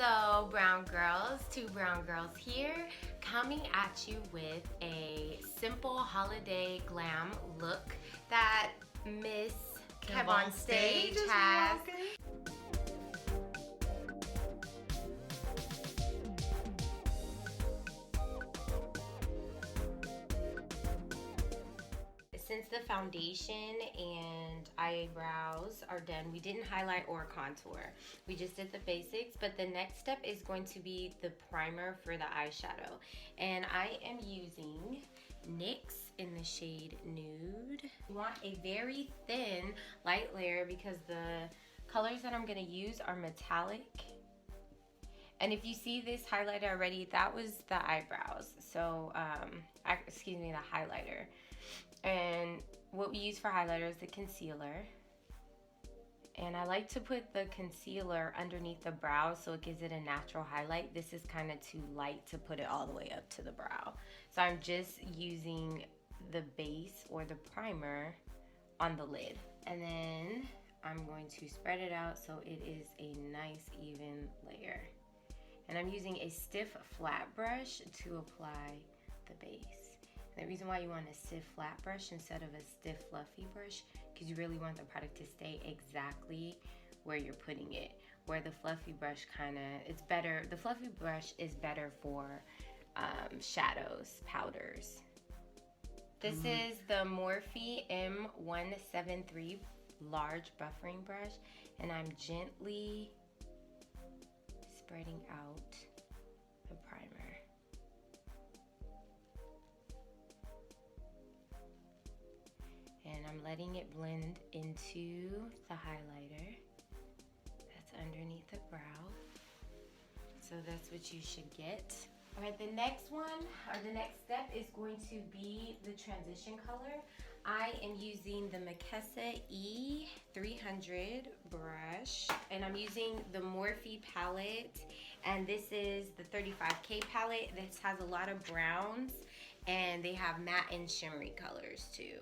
Hello brown girls, two brown girls here, coming at you with a simple holiday glam look that Miss Kev on Stage has. Since the foundation and eyebrows are done, we didn't highlight or contour. We just did the basics, but the next step is going to be the primer for the eyeshadow. And I am using NYX in the shade Nude. You want a very thin light layer because the colors that I'm gonna use are metallic. And if you see this highlighter already, that was the eyebrows. So, excuse me, the highlighter. And what we use for highlighter is the concealer. And I like to put the concealer underneath the brow so it gives it a natural highlight. This is kind of too light to put it all the way up to the brow. So I'm just using the base or the primer on the lid. And then I'm going to spread it out so it is a nice even layer. And I'm using a stiff flat brush to apply the base. The reason why you want a stiff flat brush instead of a stiff fluffy brush, because you really want the product to stay exactly where you're putting it. Where the fluffy brush it's better, the fluffy brush is better for shadows, powders. This is the Morphe M173 large buffering brush, and I'm gently spreading out the primer. And I'm letting it blend into the highlighter that's underneath the brow. So that's what you should get. All right, the next one, or the next step is going to be the transition color. I am using the E300 brush, and I'm using the Morphe palette, and this is the 35K palette. This has a lot of browns, and they have matte and shimmery colors too.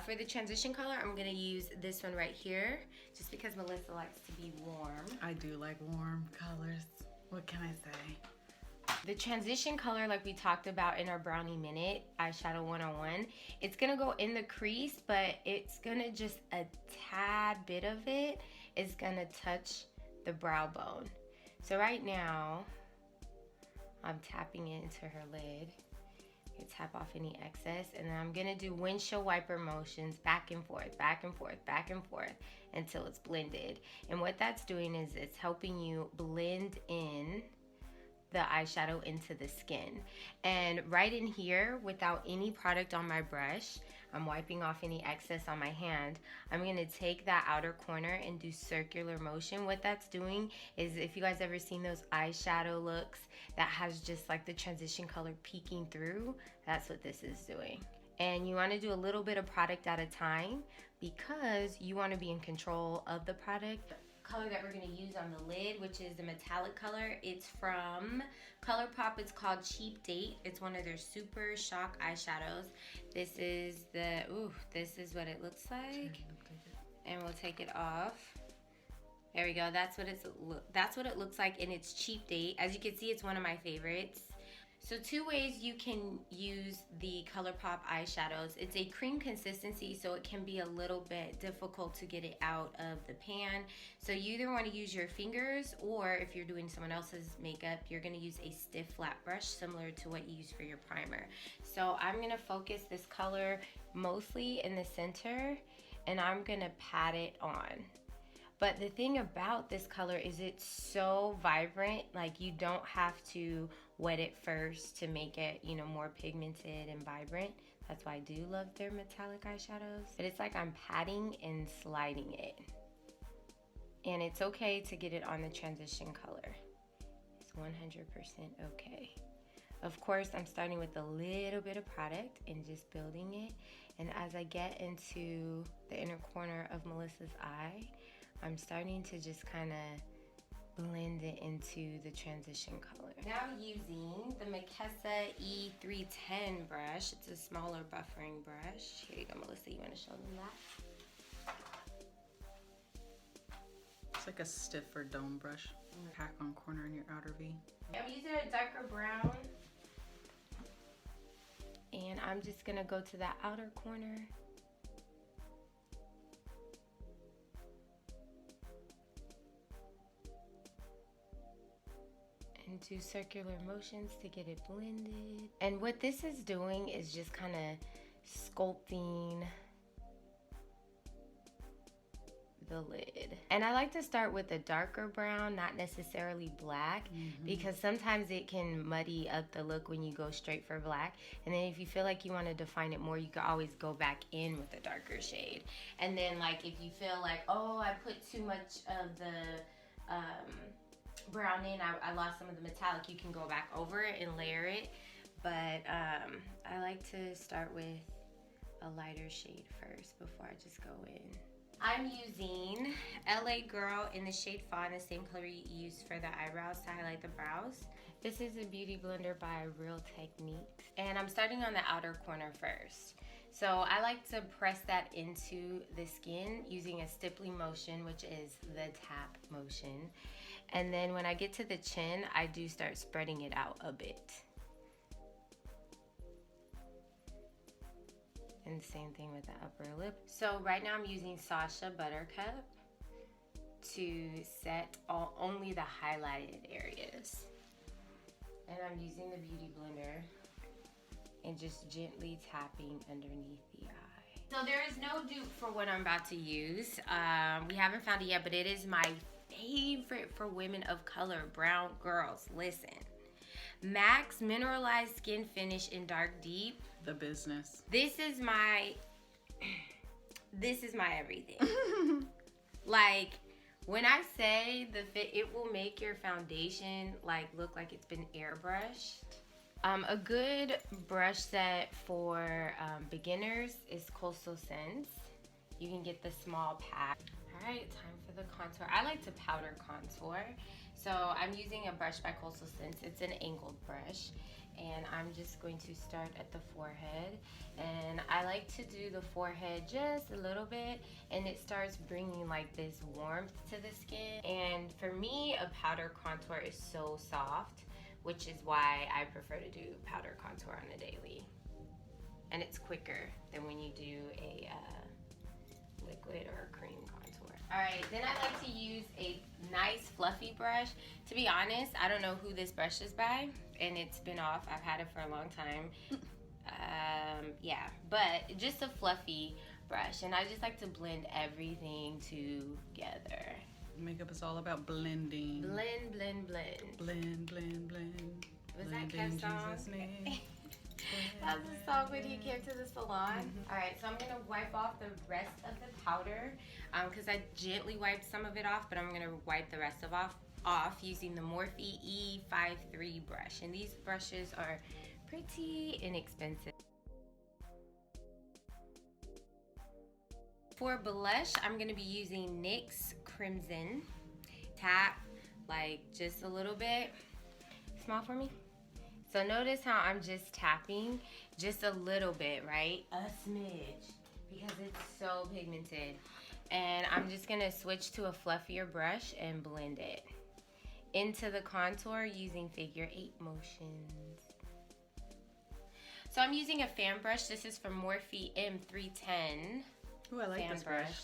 For the transition color, I'm gonna use this one right here, just because Melissa likes to be warm. I do like warm colors. What can I say? The transition color, like we talked about in our Brownie Minute Eyeshadow 101, it's gonna go in the crease, but it's gonna just a tad bit of it is gonna touch the brow bone. So right now, I'm tapping it into her lid. You tap off any excess, and then I'm gonna do windshield wiper motions back and forth, back and forth, back and forth until it's blended. And what that's doing is it's helping you blend in the eyeshadow into the skin. And right in here, without any product on my brush, I'm wiping off any excess on my hand. I'm gonna take that outer corner and do circular motion. What that's doing is, if you guys ever seen those eyeshadow looks that has just like the transition color peeking through, that's what this is doing. And you want to do a little bit of product at a time because you want to be in control of the product. Color that we're going to use on the lid, which is the metallic color, it's from Colourpop. It's called Cheap Date. It's one of their super shock eyeshadows. This is this is what it looks like, and we'll take it off. There we go. That's what it looks like in its Cheap Date. As you can see, it's one of my favorites. So two ways you can use the Colourpop eyeshadows. It's a cream consistency, so it can be a little bit difficult to get it out of the pan. So you either want to use your fingers, or if you're doing someone else's makeup, you're going to use a stiff flat brush similar to what you use for your primer. So I'm going to focus this color mostly in the center, and I'm going to pat it on. But the thing about this color is it's so vibrant, like you don't have to wet it first to make it, you know, more pigmented and vibrant. That's why I do love their metallic eyeshadows. But it's like I'm patting and sliding it. And it's okay to get it on the transition color. It's 100% okay. Of course, I'm starting with a little bit of product and just building it. And as I get into the inner corner of Melissa's eye, I'm starting to just kind of blend it into the transition color. Now using the E310 brush, it's a smaller buffering brush. Here you go, Melissa, you want to show them that? It's like a stiffer dome brush. Pack on corner in your outer V. I'm using a darker brown. And I'm just gonna go to that outer corner. And do circular motions to get it blended. And what this is doing is just kind of sculpting the lid. And I like to start with a darker brown, not necessarily black, because sometimes it can muddy up the look when you go straight for black. And then if you feel like you want to define it more, you can always go back in with a darker shade. And then like if you feel like, oh, I put too much of the brown in, I lost some of the metallic, you can go back over it and layer it. But I like to start with a lighter shade first before I just go in. I'm using LA Girl in the shade Fawn, the same color you use for the eyebrows to highlight the brows. This is a beauty blender by Real Techniques. And I'm starting on the outer corner first. So I like to press that into the skin using a stippling motion, which is the tap motion. And then when I get to the chin, I do start spreading it out a bit. And same thing with the upper lip. So right now I'm using Sacha Buttercup to set only the highlighted areas. And I'm using the beauty blender and just gently tapping underneath the eye. So there is no dupe for what I'm about to use. We haven't found it yet, but it is my favorite for women of color, brown girls. Listen. MAC's Mineralized Skin Finish in Dark Deep. The business. This is my everything. Like when I say the fit, it will make your foundation like look like it's been airbrushed. A good brush set for beginners is Coastal Scents. You can get the small pack. All right, time for the contour. I like to powder contour. So I'm using a brush by Coastal Scents. It's an angled brush. And I'm just going to start at the forehead. And I like to do the forehead just a little bit. And it starts bringing like this warmth to the skin. And for me, a powder contour is so soft, which is why I prefer to do powder contour on a daily. And it's quicker than when you do a liquid or a cream contour. All right, then I like to use a nice fluffy brush. To be honest, I don't know who this brush is by, and it's been off. I've had it for a long time. Yeah, but just a fluffy brush, and I just like to blend everything together. Makeup is all about blending. Blend, blend, blend. Blend, blend, blend. Was blend that Kev's song? Jesus' name. That was the song when he came to the salon. All right, so I'm gonna wipe off the rest of the powder because I gently wiped some of it off, but I'm gonna wipe the rest of off using the Morphe E53 brush. And these brushes are pretty inexpensive. For blush, I'm gonna be using NYX Crimson. Tap, like just a little bit. Small for me. So notice how I'm just tapping just a little bit, right? A smidge, because it's so pigmented. And I'm just gonna switch to a fluffier brush and blend it into the contour using figure 8 motions. So I'm using a fan brush. This is from Morphe M310. Ooh, I like fan this brush.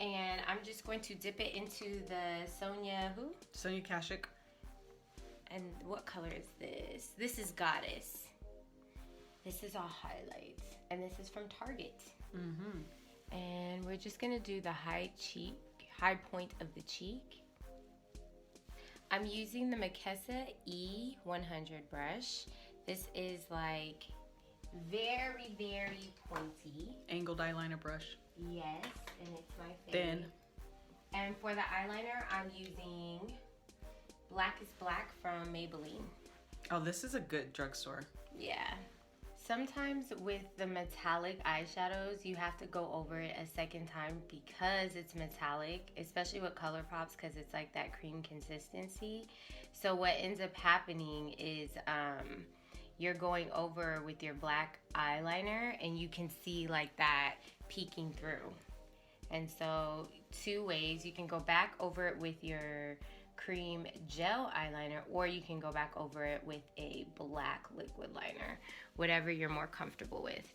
And I'm just going to dip it into the Sonia, who? Sonia Kashuk. And what color is this? This is Goddess. This is all highlights. And this is from Target. And we're just gonna do the high point of the cheek. I'm using the Makessa E100 brush. This is like very, very pointy. Angled eyeliner brush. Yes, and it's my favorite. Thin. And for the eyeliner, I'm using Blackest Black from Maybelline. Oh, this is a good drugstore. Yeah. Sometimes with the metallic eyeshadows, you have to go over it a second time because it's metallic, especially with Colourpops because it's like that cream consistency. So what ends up happening is you're going over with your black eyeliner and you can see like that peeking through. And so 2 ways. You can go back over it with your cream gel eyeliner, or you can go back over it with a black liquid liner, whatever you're more comfortable with.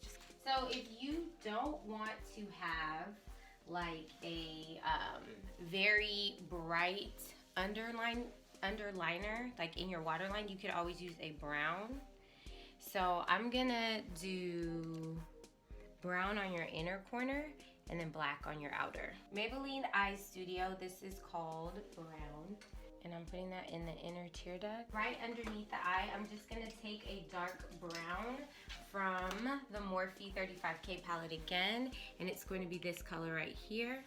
So if you don't want to have like a very bright underliner like in your waterline, you could always use a brown. So I'm gonna do brown on your inner corner and then black on your outer. Maybelline Eyestudio, this is called brown. And I'm putting that in the inner tear duct. Right underneath the eye, I'm just gonna take a dark brown from the Morphe 35K palette again, and it's going to be this color right here.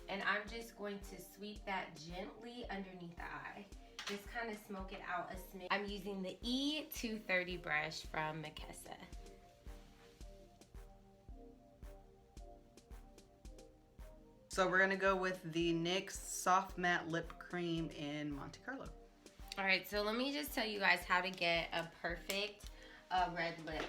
And I'm just going to sweep that gently underneath the eye. Just kind of smoke it out a smidge. I'm using the E230 brush from Makessa. So we're gonna go with the NYX Soft Matte Lip Cream in Monte Carlo. All right, so let me just tell you guys how to get a perfect red lip.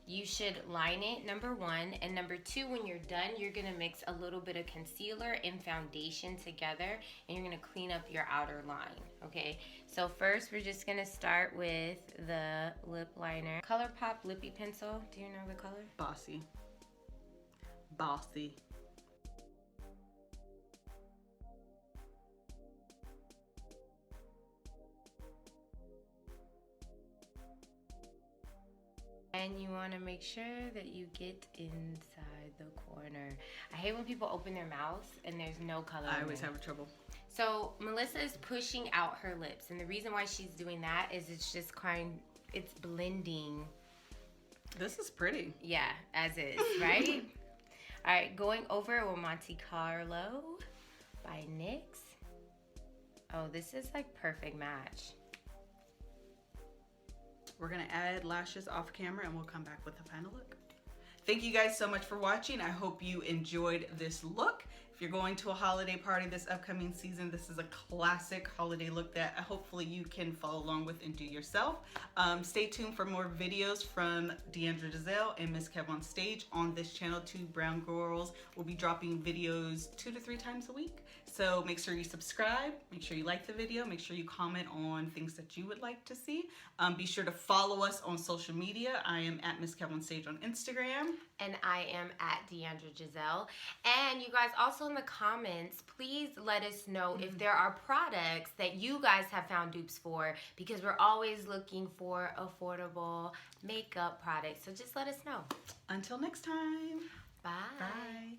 You should line it, number 1, and number 2, when you're done, you're gonna mix a little bit of concealer and foundation together, and you're gonna clean up your outer line, okay? So first, we're just gonna start with the lip liner. Colourpop Lippy Pencil, do you know the color? Bossy. Bossy. And you want to make sure that you get inside the corner. I hate when people open their mouths and there's no color. I always have trouble. So Melissa is pushing out her lips, and the reason why she's doing that is it's just it's blending. This is pretty. Yeah, as is, right? All right, going over with Monte Carlo by NYX. Oh, this is like perfect match. We're gonna add lashes off camera and we'll come back with the final look. Thank you guys so much for watching. I hope you enjoyed this look. If you're going to a holiday party this upcoming season, this is a classic holiday look that hopefully you can follow along with and do yourself. Stay tuned for more videos from Deandra Giselle and Miss Kev on Stage on this channel. 2 Brown Girls will be dropping videos 2 to 3 times a week. So make sure you subscribe, make sure you like the video, make sure you comment on things that you would like to see. Be sure to follow us on social media. I am at Miss Kev on Stage on Instagram. And I am at Deandra Giselle. And you guys, also in the comments, please let us know if there are products that you guys have found dupes for, because we're always looking for affordable makeup products. So just let us know. Until next time. Bye. Bye.